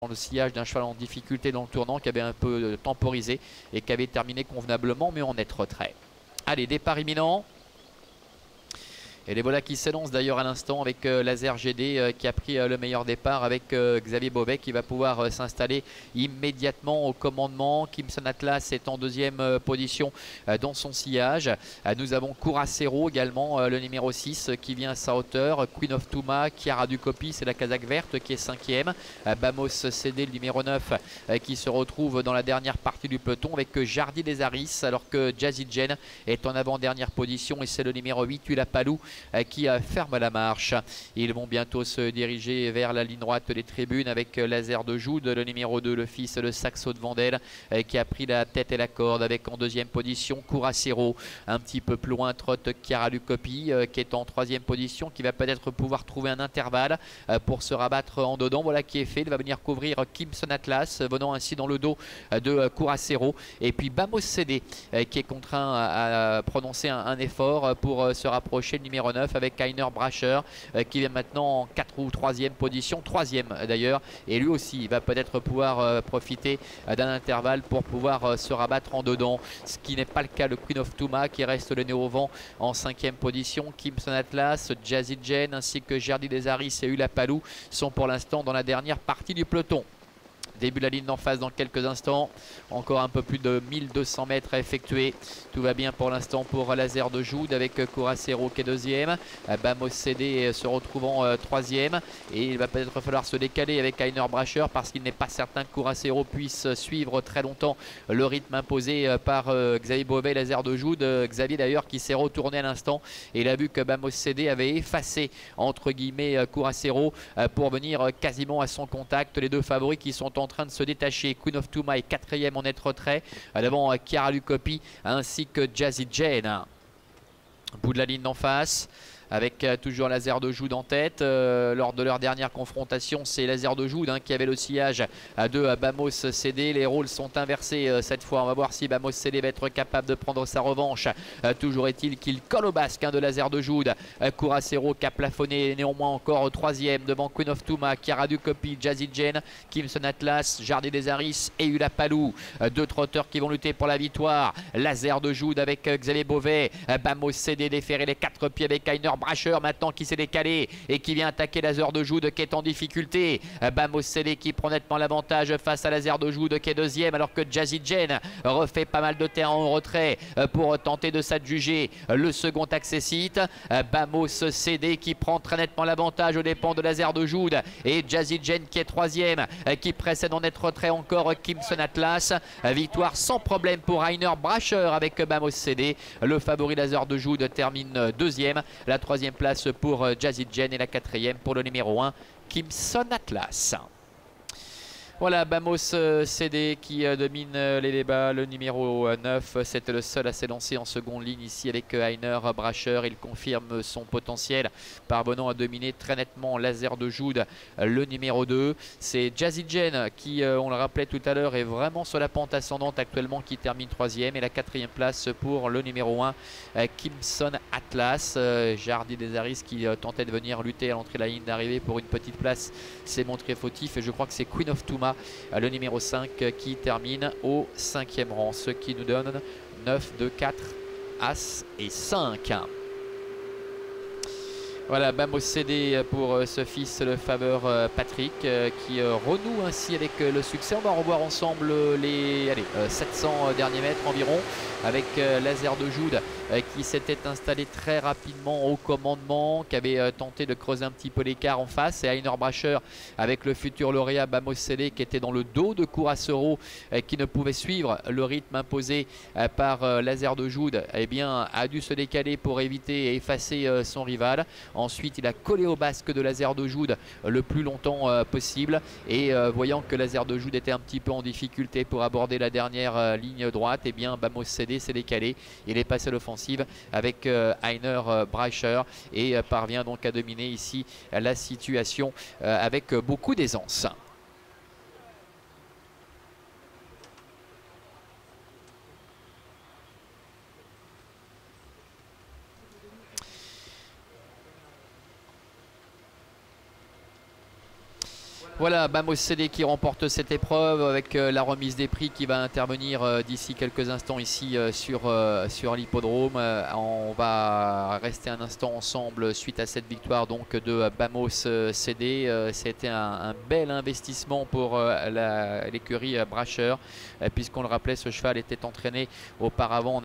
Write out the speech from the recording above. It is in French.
le sillage d'un cheval en difficulté dans le tournant, qui avait un peu temporisé et qui avait terminé convenablement mais en net retrait. Allez, départ imminent. Et les voilà qui s'élancent d'ailleurs à l'instant avec Laser GD qui a pris le meilleur départ avec Xavier Beauvais qui va pouvoir s'installer immédiatement au commandement. Kimson Atlas est en deuxième position dans son sillage. Nous avons Curacero également, le numéro 6 qui vient à sa hauteur. Queen of Tuma, Chiara Ducopy, c'est la casaque verte qui est cinquième. Bamos CD, le numéro 9 qui se retrouve dans la dernière partie du peloton avec Jardy des Aris, alors que Jazzy Jen est en avant-dernière position et c'est le numéro 8, Ulapalou, qui ferme la marche. Ils vont bientôt se diriger vers la ligne droite des tribunes avec Laser de Joude, le numéro 2, le fils de Saxo de Vandel, qui a pris la tête et la corde avec en deuxième position Curacero. Un petit peu plus loin trotte Chiara Ducopy qui est en troisième position, qui va peut-être pouvoir trouver un intervalle pour se rabattre en dedans. Voilà qui est fait. Il va venir couvrir Kimson Atlas, venant ainsi dans le dos de Curacero. Et puis Bamos CD qui est contraint à prononcer un effort pour se rapprocher, le numéro 9 avec Heiner Bracher qui vient maintenant en 4 ou 3e position, 3e d'ailleurs, et lui aussi il va peut-être pouvoir profiter d'un intervalle pour pouvoir se rabattre en dedans, ce qui n'est pas le cas de Queen of Tuma qui reste le nez au vent en 5e position. Kimson Atlas, Jazzy Jen ainsi que Jardy des Aris et Ulapalou sont pour l'instant dans la dernière partie du peloton. Début de la ligne d'en face dans quelques instants. Encore un peu plus de 1200 mètres à effectuer. Tout va bien pour l'instant pour Laser de Joude avec Curacero qui est deuxième. Bamos CD se retrouvant troisième. Et il va peut-être falloir se décaler avec Heiner Bracher parce qu'il n'est pas certain que Curacero puisse suivre très longtemps le rythme imposé par Xavier Beauvais, Laser de Joude. Xavier d'ailleurs qui s'est retourné à l'instant et il a vu que Bamos CD avait effacé entre guillemets Curacero pour venir quasiment à son contact. Les deux favoris qui sont en train de se détacher. Queen of Tuma est 4e en net retrait. Devant Chiara Ducopy ainsi que Jazzy Jane. Bout de la ligne d'en face. Avec toujours Laser de Joude en tête. Lors de leur dernière confrontation, c'est Laser de Joude qui avait le sillage de Bamos CD. Les rôles sont inversés cette fois. On va voir si Bamos CD va être capable de prendre sa revanche. Toujours est-il qu'il colle au basque de Laser de Joude. Curacero qui a plafonné néanmoins encore 3e devant Queen of Tuma, Chiara Ducopy, Jazzy Jane, Kimson Atlas, Jardy des Aris et Ulapalou. Deux trotteurs qui vont lutter pour la victoire. Laser de Joude avec Xavier Beauvais. Bamos CD déféré les 4 pieds avec Heiner Bracher maintenant qui s'est décalé et qui vient attaquer Laser de Joude qui est en difficulté. Bamos CD qui prend nettement l'avantage face à Laser de Joude qui est deuxième, alors que Jazzy Jane refait pas mal de terrain en retrait pour tenter de s'adjuger le second accessite. Bamos CD qui prend très nettement l'avantage aux dépens de Laser de Joude et Jazzy Jane qui est troisième, qui précède en net retrait encore Kimson Atlas. Victoire sans problème pour Heiner Bracher avec Bamos CD. Le favori Laser de Joude termine deuxième. La troisième place pour Jazzy Jane et la 4e pour le numéro 1 Kimson Atlas. Voilà, Bamos CD qui domine les débats. Le numéro 9, c'était le seul à s'élancer en seconde ligne ici avec Heiner Bracher. Il confirme son potentiel, parvenant à dominer très nettement Laser de Joude, le numéro 2. C'est Jazzy Jane qui, on le rappelait tout à l'heure, est vraiment sur la pente ascendante actuellement, qui termine 3e. Et la 4e place pour le numéro 1, Kimson Atlas. Jardy des Aris qui tentait de venir lutter à l'entrée de la ligne d'arrivée pour une petite place s'est montré fautif. Et je crois que c'est Queen of Tuma, le numéro 5, qui termine au 5e rang, ce qui nous donne 9, 2, 4, As et 5. Voilà, Bamos CD pour ce fils, le faveur Patrick, qui renoue ainsi avec le succès. On va revoir ensemble les 700 derniers mètres environ avec Laser de Joude qui s'était installé très rapidement au commandement, qui avait tenté de creuser un petit peu l'écart en face, et Heiner Bracher avec le futur lauréat Bamos CD qui était dans le dos de Curacero, qui ne pouvait suivre le rythme imposé par Laser de Joude, eh bien, a dû se décaler pour éviter et effacer son rival. Ensuite, il a collé au basque de Laser de Joude le plus longtemps possible, et voyant que Laser de Joude était un petit peu en difficulté pour aborder la dernière ligne droite, eh bien Bamos CD s'est décalé. Il est passé à l'offensive avec Heiner Bracher et parvient donc à dominer ici la situation avec beaucoup d'aisance. Voilà, Bamos CD qui remporte cette épreuve avec la remise des prix qui va intervenir d'ici quelques instants ici sur l'hippodrome. On va rester un instant ensemble suite à cette victoire donc de Bamos CD. C'était un bel investissement pour l'écurie Brasher, puisqu'on le rappelait, ce cheval était entraîné auparavant